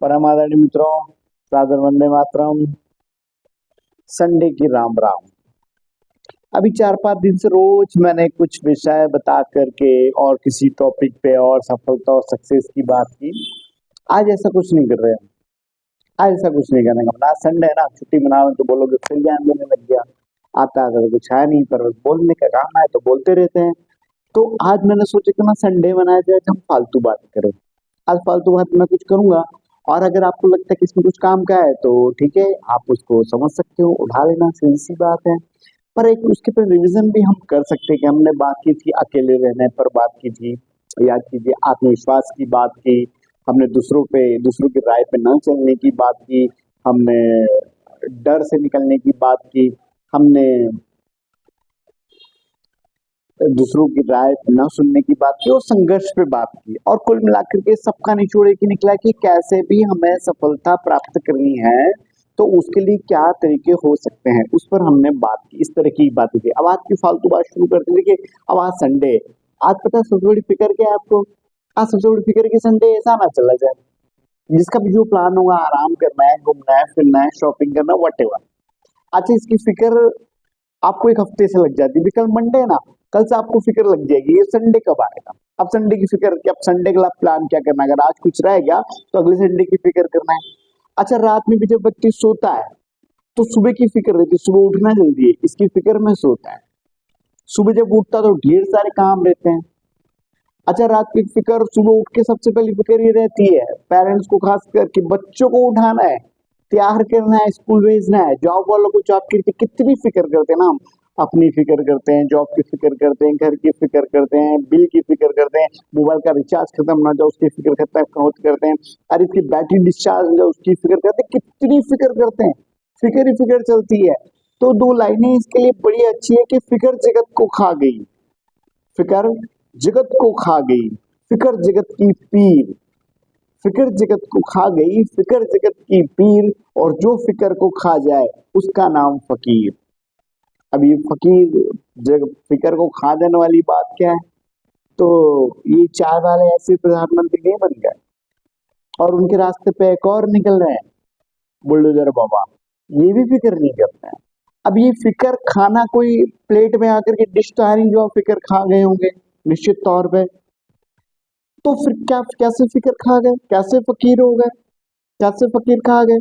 परम आदरणीय मित्रों, सादर वंदे मातरम। संडे की राम राम। अभी 4-5 दिन से रोज मैंने कुछ विषय बता करके और किसी टॉपिक पे और सफलता और सक्सेस की बात की। आज ऐसा कुछ नहीं कर रहे हैं। आज ऐसा कुछ नहीं करने का मतलब। आज संडे है ना, छुट्टी मनाओ तो बोलोगे फिर ज्ञान देने लग गया। आता तो कुछ है नहीं, पर बोलने का काम है तो बोलते रहते हैं। तो आज मैंने सोचा कि ना संडे मनाया जाए तो हम फालतू बात करें। आज फालतू बात मैं कुछ करूंगा, और अगर आपको लगता है कि इसमें कुछ काम का है तो ठीक है, आप उसको समझ सकते हो, उठा लेना, सीधी सी बात है। पर एक उसके पर रिवीजन भी हम कर सकते हैं कि हमने बात की थी अकेले रहने पर, बात की थी, याद कीजिए, आत्मविश्वास की बात की, हमने दूसरों की राय पे न चलने की बात की, हमने डर से निकलने की बात की, हमने दूसरों की राय न सुनने की बात की और संघर्ष पे बात की। और कुल मिलाकर के सबका निचोड़ एक ही निकला कि कैसे भी हमें सफलता प्राप्त करनी है तो उसके लिए क्या तरीके हो सकते हैं, उस पर हमने बात की। इस तरह की बातें थी। अब आज की फालतू बात शुरू करते हैं। देखिए, अब आज संडे, आज पता है सबसे बड़ी फिक्र क्या है आपको? आज सबसे बड़ी फिक्र है कि संडे ऐसा ना चला जाए, जिसका भी जो प्लान होगा, आराम करना है, घूमना है, फिरना है, शॉपिंग करना, वट एवर। अच्छा, इसकी फिक्र आपको एक हफ्ते से लग जाती है। कल मंडे है ना, कल से आपको फिक्र लग जाएगी ये संडे कब आएगा। अब संडे की फिक्र कि अब संडे का प्लान क्या करना है। अगर आज कुछ रह गया तो अगले संडे की फिक्र करना है। अच्छा, रात में भी जब व्यक्ति सोता है तो सुबह की फिक्र रहती है, सुबह उठना जल्दी है, इसकी फिक्र में सोता है। सुबह जब उठता तो ढेर सारे काम रहते हैं। अच्छा, रात की फिक्र, सुबह उठ के सबसे पहली फिक्र ये रहती है पेरेंट्स को, खास करके बच्चों को उठाना है, तैयार करना है, स्कूल भेजना है। जॉब वालों को जॉब की कितनी फिक्र करते हैं ना हम। अपनी फिक्र करते हैं, जॉब की फिक्र करते हैं, घर की फिक्र करते हैं, बिल की फिक्र करते हैं, मोबाइल का रिचार्ज खत्म ना जाए उसकी फिक्र खत्म करते हैं, अरे इसकी बैटरी डिस्चार्ज हो जाए उसकी फिक्र करते हैं। कितनी फिक्र करते हैं, फिक्र ही फिक्र चलती है। तो 2 लाइनें इसके लिए बड़ी अच्छी है कि फिक्र जगत को खा गई, फिक्र जगत को खा गई, फिक्र जगत की पीर, फिक्र जगत को खा गई, फिक्र जगत की पीर, और जो फिक्र को खा जाए उसका नाम फकीर। अब ये फकीर जग फिक्र को खा देने वाली बात क्या है? तो ये चाय वाले ऐसे प्रधानमंत्री नहीं बन गए और उनके रास्ते पे एक और निकल रहे हैं, बुलडोजर बाबा। ये भी फिक्र नहीं करते हैं। अब ये फिक्र खाना कोई प्लेट में आकर के डिश तो है नहीं जो आप फिक्र खा गए होंगे निश्चित तौर पे। तो फिर क्या, कैसे फिक्र खा गए, कैसे फकीर हो गए, कैसे फकीर खा गए?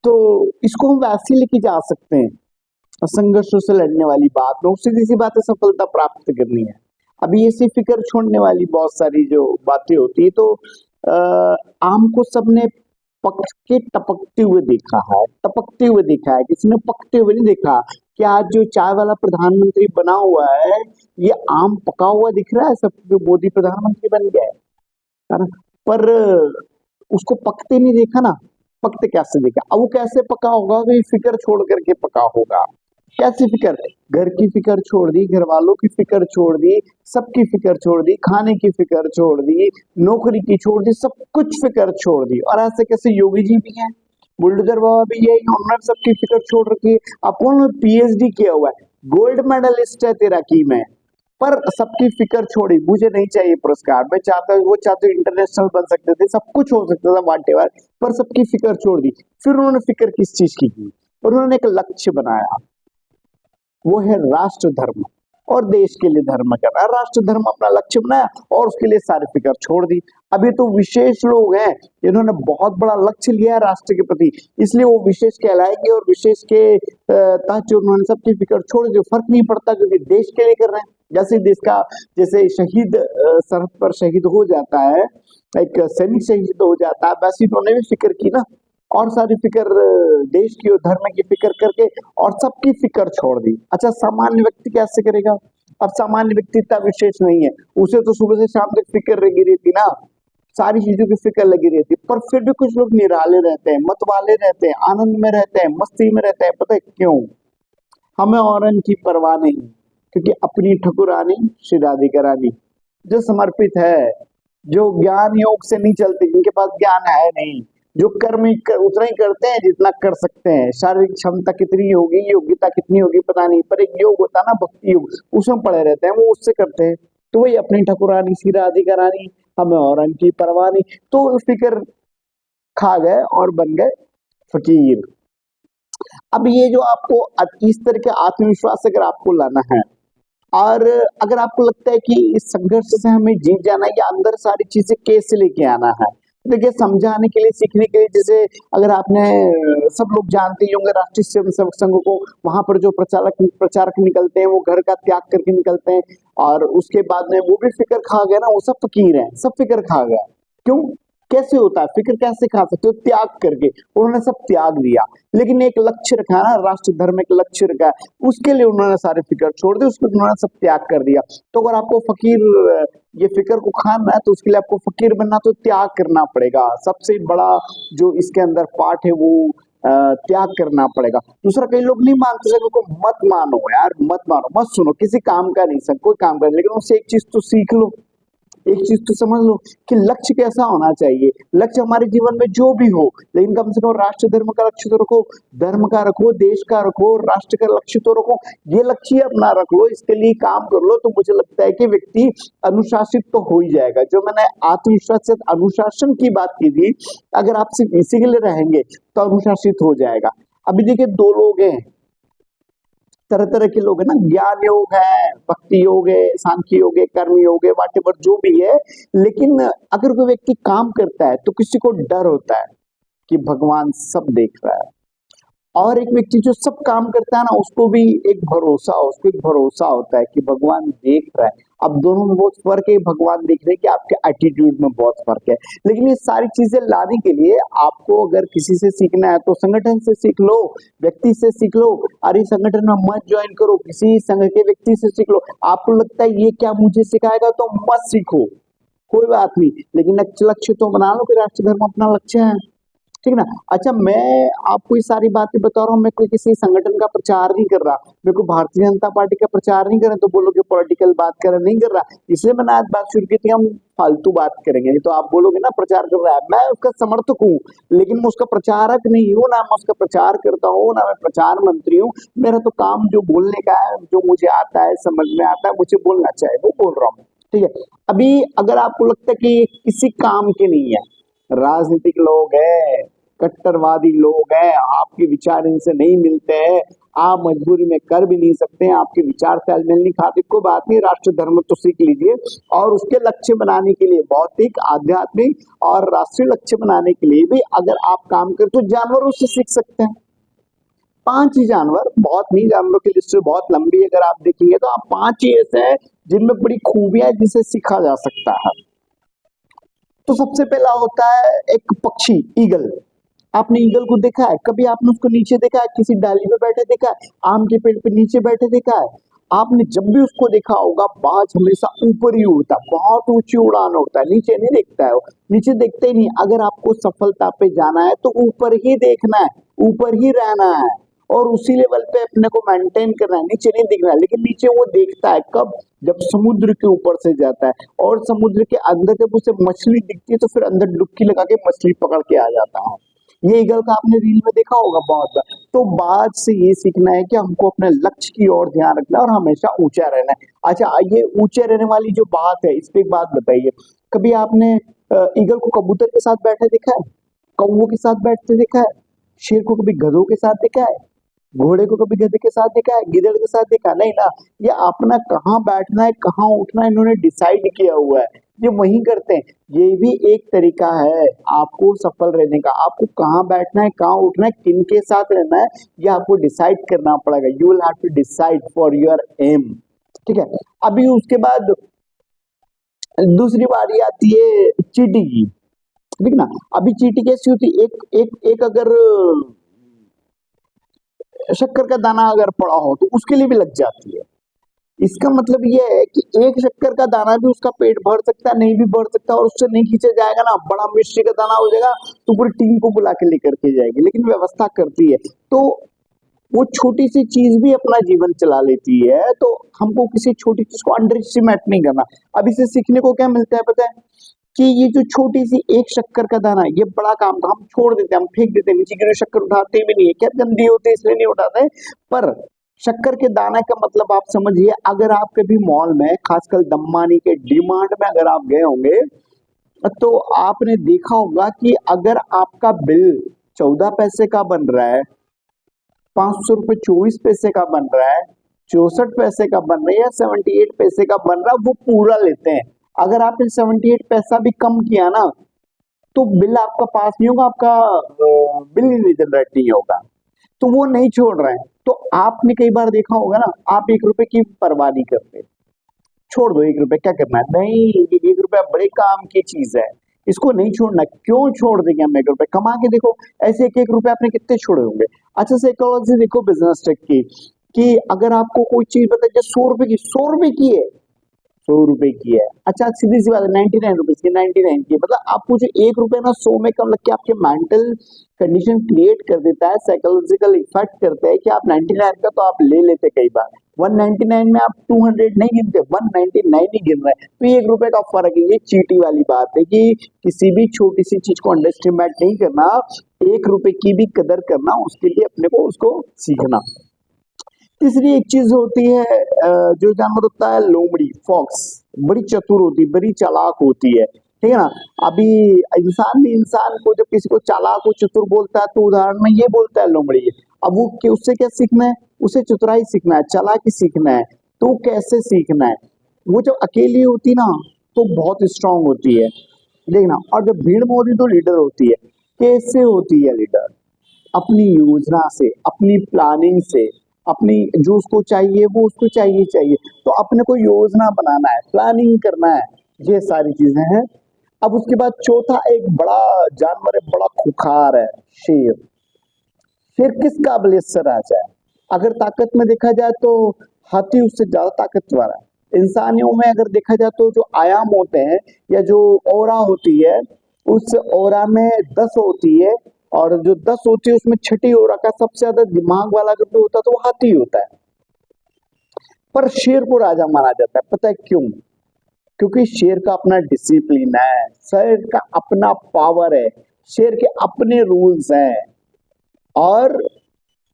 तो इसको हम वैसे ही लेके जा सकते हैं, संघर्षों से लड़ने वाली बात में सीधी सी बात है, सफलता प्राप्त करनी है। अभी ऐसी फिक्र छोड़ने वाली बहुत सारी जो बातें होती है। तो आम को सबने पक के टपकते हुए देखा है, टपकते हुए देखा है, किसी ने पकते हुए नहीं देखा। कि आज जो चाय वाला प्रधानमंत्री बना हुआ है, ये आम पका हुआ दिख रहा है सब, जो मोदी प्रधानमंत्री बन गया है ना? पर उसको पकते नहीं देखा ना, पकते कैसे देखा? अब वो कैसे पका होगा? कि फिक्र छोड़ करके पका होगा। कैसी फिक्र? घर की फिक्र छोड़ दी, घर वालों की फिक्र छोड़ दी, सबकी फिक्र छोड़ दी, खाने की फिक्र छोड़ दी, नौकरी की छोड़ दी, सब कुछ फिक्र छोड़ दी। और ऐसे कैसे योगी जी भी हैं, बुलडोजर बाबा भी यही, उन्होंने सबकी फिक्र छोड़ रखी है। अपन पीएचडी किया हुआ है, गोल्ड मेडलिस्ट है तैराकी में, पर सबकी फिक्र छोड़ी। मुझे नहीं चाहिए पुरस्कार, मैं चाहता हूँ, वो चाहते इंटरनेशनल बन सकते थे, सब कुछ हो सकता था वाटेवर, पर सबकी फिक्र छोड़ दी। फिर उन्होंने फिक्र किस चीज की? उन्होंने एक लक्ष्य बनाया, वो है राष्ट्र धर्म, और देश के लिए धर्म करना। राष्ट्र धर्म अपना लक्ष्य बनाया और उसके लिए सारी फिक्र छोड़ दी। अभी तो विशेष लोग हैं जिन्होंने बहुत बड़ा लक्ष्य लिया है राष्ट्र के प्रति, इसलिए वो विशेष कहलाएंगे, और विशेष के तहत उन्होंने सबकी फिक्र छोड़ दी। फर्क नहीं पड़ता क्योंकि देश के लिए कर रहे हैं। जैसे देश का, जैसे शहीद सरहद पर शहीद हो जाता है, एक सैनिक शहीद हो जाता है, वैसे उन्होंने भी फिक्र की ना, और सारी फिक्र देश की और धर्म की फिक्र करके और सबकी फिक्र छोड़ दी। अच्छा, सामान्य व्यक्ति कैसे करेगा? अब सामान्य व्यक्ति इतना विशेष नहीं है, उसे तो सुबह से शाम तक फिक्र लगी रहती ना, सारी चीजों की फिक्र लगी रहती। पर फिर भी कुछ लोग निराले रहते हैं, मतवाले रहते हैं, आनंद में रहते हैं, मस्ती में रहते हैं। पता है क्यों? हमें और की परवाह नहीं, क्योंकि अपनी ठकुरानी श्री राधिका रानी जो समर्पित है, जो ज्ञान योग से नहीं चलते, जिनके पास ज्ञान है नहीं, जो कर्म उतना ही करते हैं जितना कर सकते हैं। शारीरिक क्षमता कितनी होगी, योग्यता कितनी होगी पता नहीं, पर एक योग होता है ना, भक्ति योग, उसमें पड़े रहते हैं, वो उससे करते हैं। तो वही अपनी ठकुरानी श्री राधिका रानी हमें और की परवाह नहीं। तो फिक्र खा गए और बन गए फकीर। अब ये जो आपको इस तरह के आत्मविश्वास अगर आपको लाना है, और अगर आपको लगता है कि इस संघर्ष से हमें जीत जाना है या अंदर सारी चीजें कैसे लेके आना है, देखिए समझाने के लिए, सीखने के लिए, जैसे अगर आपने सब लोग जानते ही होंगे राष्ट्रीय स्वयंसेवक संघ को, वहां पर जो प्रचारक निकलते हैं वो घर का त्याग करके निकलते हैं, और उसके बाद में वो भी फिक्र खा गए ना, वो सब फकीर हैं, सब फिक्र खा गए। क्यों, कैसे होता है फिक्र, कैसे खा सकते हो, त्याग करके उन्होंने सब त्याग दिया, लेकिन एक लक्ष्य रखा ना, राष्ट्र धर्म एक लक्ष्य रखा है, उसके लिए उन्होंने सारे फिक्र छोड़ दिए, उसके उन्होंने सब त्याग कर दिया। तो अगर आपको फकीर ये फिक्र को खाना है तो उसके लिए आपको फकीर बनना तो त्याग करना पड़ेगा। सबसे बड़ा जो इसके अंदर पार्ट है वो त्याग करना पड़ेगा। दूसरा, कई लोग नहीं मानते सर को, मत मानो यार, मत मानो, मत सुनो, किसी काम का नहीं सर, कोई काम कर, लेकिन उससे एक चीज तो सीख लो, एक चीज तो समझ लो कि लक्ष्य कैसा होना चाहिए। लक्ष्य हमारे जीवन में जो भी हो, लेकिन कम से कम राष्ट्र धर्म का लक्ष्य तो रखो, धर्म का रखो, देश का रखो, राष्ट्र का लक्ष्य तो रखो। ये लक्ष्य अपना रख लो, इसके लिए काम कर लो, तो मुझे लगता है कि व्यक्ति अनुशासित तो हो ही जाएगा। जो मैंने आत्मविश्वास से अनुशासन की बात की थी, अगर आप सिर्फ इसी के लिए रहेंगे तो अनुशासित हो जाएगा। अभी देखिए दो लोग हैं, तरह तरह के लोग है ना, ज्ञान योग है, भक्ति योग है, सांख्य योग है, कर्म योग है, वाटेवर जो भी है, लेकिन अगर कोई व्यक्ति काम करता है तो किसी को डर होता है कि भगवान सब देख रहा है, और एक व्यक्ति जो सब काम करता है ना, उसको भी एक भरोसा, उसको एक भरोसा होता है कि भगवान देख रहा है। अब दोनों में बहुत फर्क है, भगवान देख रहे हैं कि आपके एटीट्यूड में बहुत फर्क है। लेकिन ये सारी चीजें लाने के लिए आपको अगर किसी से सीखना है तो संगठन से सीख लो, व्यक्ति से सीख लो। अरे संगठन में मत ज्वाइन करो, किसी संघ के व्यक्ति से सीख लो। आपको लगता है ये क्या मुझे सिखाएगा, तो मत सीखो, कोई बात नहीं, लेकिन लक्ष्य तो बना लो कि राष्ट्र धर्म अपना लक्ष्य है, ठीक ना। अच्छा, मैं आपको ये सारी बातें बता रहा हूँ, मैं कोई किसी संगठन का प्रचार नहीं कर रहा, मेरे को भारतीय जनता पार्टी का प्रचार नहीं कर रहा, तो बोलोगे पॉलिटिकल बात कर रहा, नहीं कर रहा। इसलिए मैंने आज बात शुरू की थी, हम फालतू बात करेंगे, तो आप बोलोगे ना प्रचार कर रहा है, मैं उसका समर्थक हूँ, लेकिन मैं उसका प्रचारक नहीं हूँ, ना मैं उसका प्रचार करता हूँ, ना मैं प्रचार मंत्री हूँ। मेरा तो काम जो बोलने का है, जो मुझे आता है, समझ में आता है, मुझे बोलना चाहिए, वो बोल रहा हूँ, ठीक है। अभी अगर आपको लगता है कि किसी काम के नहीं है, राजनीतिक लोग है, कट्टरवादी लोग हैं, आपके विचार इनसे नहीं मिलते हैं, आप मजबूरी में कर भी नहीं सकते हैं, आपके विचार तालमेल नहीं खाते, कोई बात नहीं, राष्ट्र धर्म तो सीख लीजिए, और उसके लक्ष्य बनाने के लिए भौतिक, आध्यात्मिक और राष्ट्रीय लक्ष्य बनाने के लिए भी अगर आप काम करते तो जानवरों से सीख सकते हैं। 5 ही जानवर, बहुत नहीं, जानवरों की लिस्ट बहुत लंबी है, अगर आप देखेंगे तो आप 5 ही ऐसे हैं जिनमें बड़ी खूबियां है, जिसे सीखा जा सकता है। तो सबसे पहला होता है एक पक्षी, ईगल। आपने ईगल को देखा है कभी? आपने उसको नीचे देखा है, किसी डाली पे बैठे देखा है, आम के पेड़ पे नीचे बैठे देखा है? आपने जब भी उसको देखा होगा, बाज हमेशा ऊपर ही उड़ता है, बहुत ऊंची उड़ान होता है, नीचे नहीं देखता है वो, नीचे देखते ही नहीं। अगर आपको सफलता पे जाना है तो ऊपर ही देखना है, ऊपर ही रहना है, और उसी लेवल पे अपने को मेंटेन करना है, नीचे नहीं दिखना है। लेकिन नीचे वो देखता है कब? जब समुद्र के ऊपर से जाता है, और समुद्र के अंदर जब उसे मछली दिखती है तो फिर अंदर डुबकी लगा के मछली पकड़ के आ जाता है। ये ईगल का आपने रील में देखा होगा बहुत बार। तो बात से ये सीखना है कि हमको अपने लक्ष्य की ओर ध्यान रखना है और हमेशा ऊंचा रहना है। अच्छा, ये ऊंचे रहने वाली जो बात है, इस पे एक बात बताइए, कभी आपने ईगल को कबूतर के साथ बैठे देखा है, कौवों के साथ बैठते देखा है, शेर को कभी गधों के साथ देखा है, घोड़े को कभी गधे के साथ देखा है, गिदड़ के साथ देखा? नहीं ना। ये अपना कहाँ बैठना है, कहाँ उठना है, इन्होंने डिसाइड किया हुआ है, ये वही करते हैं। ये भी एक तरीका है आपको सफल रहने का। आपको कहाँ बैठना है, कहाँ उठना है, किन के साथ रहना है, ये आपको डिसाइड करना पड़ेगा। You will have to decide for your em, ठीक है। अभी उसके बाद दूसरी बारी आती है चींटी की, ठीक ना। अभी चींटी कैसी होती है? एक अगर शक्कर का दाना अगर पड़ा हो तो उसके लिए भी लग जाती है। इसका मतलब ये है कि एक शक्कर का दाना भी उसका पेट भर सकता है, नहीं भी भर सकता, और उससे नहीं खींचा जाएगा ना, बड़ा मिश्री का दाना हो जाएगा तो पूरी टीम को बुला के लेकर के जाएगी, लेकिन व्यवस्था करती है। तो वो छोटी सी चीज भी अपना जीवन चला लेती है, तो हमको किसी छोटी चीज को अंडर एस्टिमेट नहीं करना। अब इसे सीखने को क्या मिलता है पता है? कि ये जो छोटी सी एक शक्कर का दाना है, ये बड़ा काम था, हम छोड़ देते हैं, हम फेंक देते हैं, नीचे गिरे शक्कर उठाते भी नहीं है, क्या गंदी होती है इसलिए नहीं उठाते। पर शक्कर के दाना का मतलब आप समझिए, अगर आप कभी मॉल में, खासकर दम्मानी के डीमार्ट में अगर आप गए होंगे, तो आपने देखा होगा कि अगर आपका बिल 14 पैसे का बन रहा है, 500 रुपये 24 पैसे का बन रहा है, 64 पैसे का बन रहा है या 78 पैसे का बन रहा है, वो पूरा लेते हैं। अगर आपने 78 पैसा भी कम किया ना, तो बिल आपका पास नहीं होगा, आपका बिल ही जनरेट नहीं होगा, तो वो नहीं छोड़ रहे हैं। तो आपने कई बार देखा होगा ना, आप 1 रुपए की परवाह नहीं करते, छोड़ दो 1 रुपए, क्या करना है, नहीं ये 1 रुपया बड़े काम की चीज है, इसको नहीं छोड़ना, क्यों छोड़ देंगे हम 1 रुपए, कमा के देखो, ऐसे 1 1 रुपए आपने कितने छोड़े होंगे। अच्छा साइकोलॉजी देखो बिजनेस टेक की, कि अगर आपको कोई चीज बताइए 100 रुपए की, 100 रुपए की है, 100 रुपए की है, अच्छा सीधी सी बात है 99 रुपीज की, 99 की, मतलब आपको जो 1 रुपए ना 100 में कम लग के आपके मेंटल कंडीशन क्रिएट कर देता है, साइकोलॉजिकल इफेक्ट करता है कि आप 99 का तो आप ले लेते कई बार, 199 में आप 200 नहीं गिनते, 199 ही गिन रहे हैं, तो ये 1 रुपए का फर्क है। ये चीटी वाली बात है कि किसी भी छोटी सी चीज को अंडर एस्टिमेट नहीं करना, 1 रुपए की भी कदर करना, उसके लिए अपने को उसको सीखना। तीसरी एक चीज होती है, जो जानवर होता है लोमड़ी, फॉक्स, बड़ी चतुर होती है, बड़ी चालाक होती है, ठीक है ना। अभी इंसान भी इंसान को जब किसी को चालाक और चतुर बोलता है तो उदाहरण में ये बोलता है लोमड़ी है। अब वो उससे क्या सीखना है, उसे चतुराई सीखना है, चालाकी सीखना है, तो कैसे सीखना है, वो जब अकेली होती ना तो बहुत स्ट्रांग होती है, देखना। और जब भीड़ में होती तो लीडर होती है। कैसे होती है लीडर, अपनी योजना से, अपनी प्लानिंग से, अपनी जो उसको चाहिए वो उसको चाहिए चाहिए, तो अपने को योजना बनाना है, प्लानिंग करना है, ये सारी चीजें हैं। अब उसके बाद चौथा एक बड़ा जानवर है, बड़ा खुखार है, शेर। शेर किस काबिलियत से राजा है, अगर ताकत में देखा जाए तो हाथी उससे ज्यादा ताकतवर है। इंसानियों में अगर देखा जाए तो जो आयाम होते हैं या जो ओरा होती है, उस ओरा में 10 होती है, और जो 10 होती है उसमें छठी ओरा का सबसे ज्यादा दिमाग वाला अगर कोई होता है तो वो हाथी होता है। पर शेर को राजा माना जाता है, पता है क्यों? क्योंकि शेर का अपना डिसिप्लिन है, शेर का अपना पावर है, शेर के अपने रूल्स हैं, और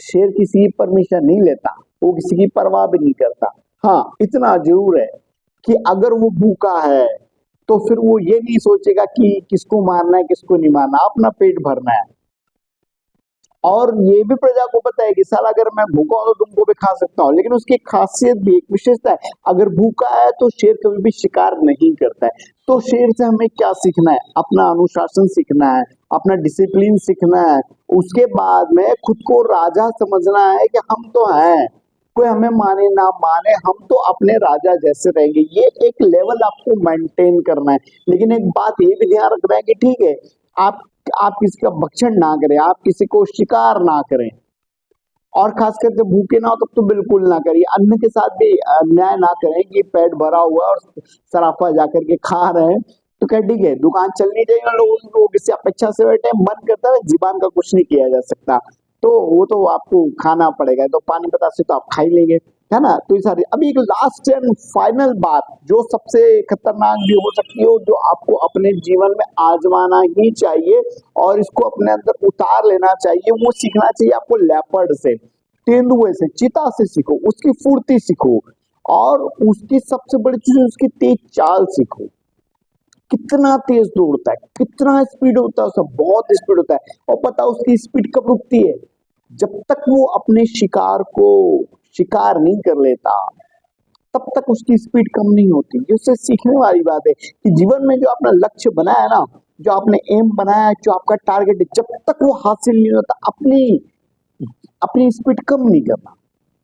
शेर किसी की परमिशन नहीं लेता, वो किसी की परवाह भी नहीं करता। हाँ इतना जरूर है कि अगर वो भूखा है तो फिर वो ये नहीं सोचेगा कि किसको मारना है किसको नहीं मारना, अपना पेट भरना है। और ये भी प्रजा को पता है कि साला अगर मैं भूखा हूं तो तुमको भी खा सकता हूँ, लेकिन उसकी एक खासियत भी, एक विशेषता है, अगर भूखा है तो शेर कभी भी शिकार नहीं करता है। तो शेर से हमें क्या सीखना है, अपना अनुशासन सीखना है, अपना डिसिप्लिन सीखना है, उसके बाद में खुद को राजा समझना है कि हम तो हैं, कोई हमें माने ना माने, हम तो अपने राजा जैसे रहेंगे, ये एक लेवल आपको मेंटेन करना है। लेकिन एक बात ये भी ध्यान रखना है कि ठीक है, आप किसी का भक्षण ना करें, आप किसी को शिकार ना करें, और खासकर जब भूखे ना हो तब तो बिल्कुल ना करिए। अन्न के साथ भी अन्याय ना करें कि पेट भरा हुआ और सराफा जाकर के खा रहे हैं, तो क्या ठीक है, दुकान चलनी चाहिए, लोग इससे अपेक्षा से बैठे, मन करता है, जीवन का कुछ नहीं किया जा सकता, तो वो तो आपको खाना पड़ेगा, तो पानी पता से तो आप खा ही लेंगे, है ना। तो ये सारी, अभी एक लास्ट एंड फाइनल बात जो सबसे खतरनाक भी हो सकती है, जो आपको अपने जीवन में आजमाना ही चाहिए और इसको अपने अंदर उतार लेना चाहिए, वो सीखना चाहिए आपको लेपर्ड से, तेंदुए से, चीता से सीखो, उसकी फुर्ती सीखो, और उसकी सबसे बड़ी चीज उसकी तेज चाल सीखो। कितना तेज दौड़ता है, कितना स्पीड होता है उसका, बहुत स्पीड होता है। और पता उसकी स्पीड कब रुकती है, जब तक वो अपने शिकार को शिकार नहीं कर लेता, तब तक उसकी स्पीड कम नहीं होती। ये उससे सीखने वाली बात है कि जीवन में जो आपने लक्ष्य बनाया ना, जो आपने एम बनाया, जो आपका टारगेट है, जब तक वो हासिल नहीं होता, अपनी अपनी स्पीड कम नहीं करना।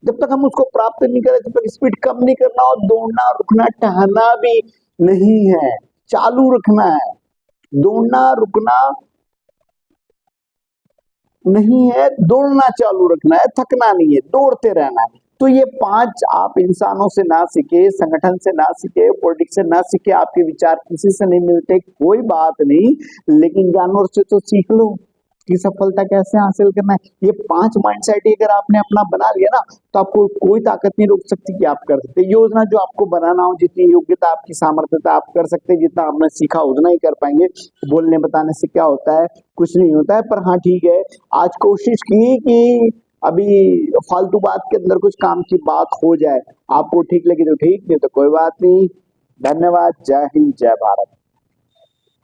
जब तक हम उसको प्राप्त नहीं करें, जब तक स्पीड कम नहीं करना, और दौड़ना रुकना टहलना भी नहीं है, चालू रखना है। दौड़ना रुकना नहीं है, दौड़ना चालू रखना है, थकना नहीं है, दौड़ते रहना है। तो ये 5 आप इंसानों से ना सीखे, संगठन से ना सीखे, पॉलिटिक्स से ना सीखे, आपके विचार किसी से नहीं मिलते, कोई बात नहीं, लेकिन जानवर से तो सीख लो कि सफलता कैसे हासिल करना है। ये 5 माइंडसेट अगर आपने अपना बना लिया ना, तो आपको कोई ताकत नहीं रोक सकती कि आप कर सकते। योजना जो आपको बनाना हो, जितनी योग्यता आपकी सामर्थ्यता आप कर सकते हैं, जितना आपने सीखा उतना ही कर पाएंगे। बोलने बताने से क्या होता है, कुछ नहीं होता है। पर हाँ ठीक है, आज कोशिश की कि अभी फालतू बात के अंदर कुछ काम की बात हो जाए, आपको ठीक लगी तो ठीक, नहीं तो कोई बात नहीं। धन्यवाद, जय हिंद, जय भारत।